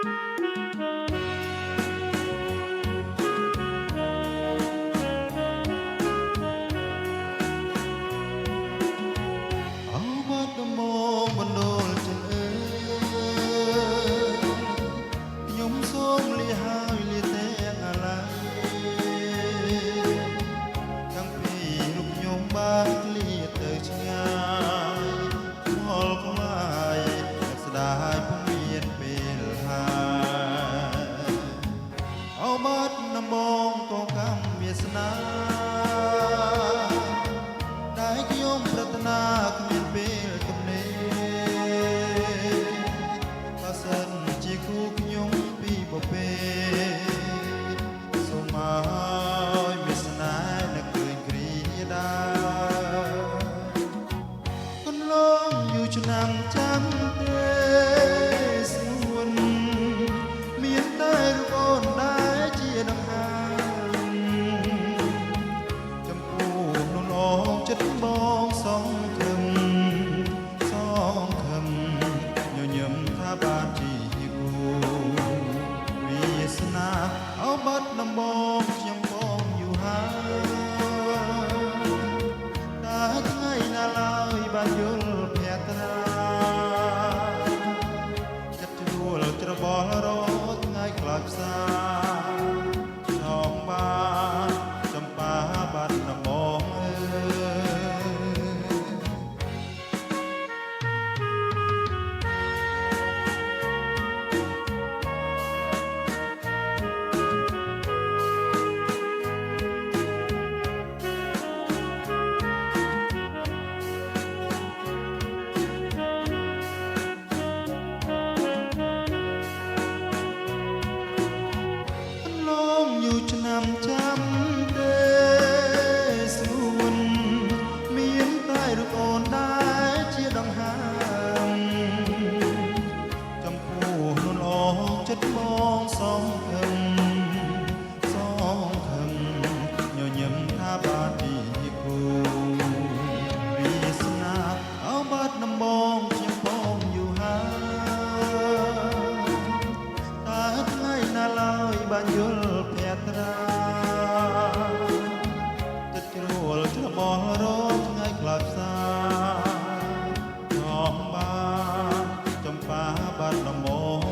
អោបាត់ដំបងបណ្ដូលចិនអើយខ្ញុំសូមលាហើយលាទាំងអាឡ័យតាំងពីរូបខ្ញុំបានឃ្លាតទៅឆ្ងាយមលខ្លាយតែស្ដាយពុំមានពេលហើយអោបាត់ដំបងក៏កម្មវាសនាដែលខ្ញុំប្រាថ្នាគ្មានពេលទំនេរបើសិនជាគូខ្ញុំពីបពេសូមឲ្យមានស្នេហ៍នឹកឃើញគ្រាដាកន្លងយូរឆ្នាំចាំទេស្នួនមានតែរូបអូនដែលជាដង្ហើមចំពោះនោះអងចិត្តបងសងខឹមញញឹមថាបានជាគូវាសនាអោបាត់ដំបងខ្ញុំបងយូរហើយតែថ្ងៃណាឡើយបានយល់ភក្ត្រាចិត្តជ្រួលច្របល់រត់ថ្ងៃខ្លោចផ្សាចង់បានចំបាបាត់ដំបងអើយូរឆ្នាំចាំទេស្រួនមានតែរូបអូនដែលជាដង្ហើមចំពោះនួនអងចិត្តបងសងខឹមញញឹមថាបានទីគូវាសនាអោបាត់ដំបងខ្ញុំបងយូរហើយតែថ្ងៃណាឡើយបានយល់ភក្ត្រាចិត្តជ្រួលច្របល់រងថ្ងៃខ្លោចផ្សាចង់បានចំបាបាត់ដំបង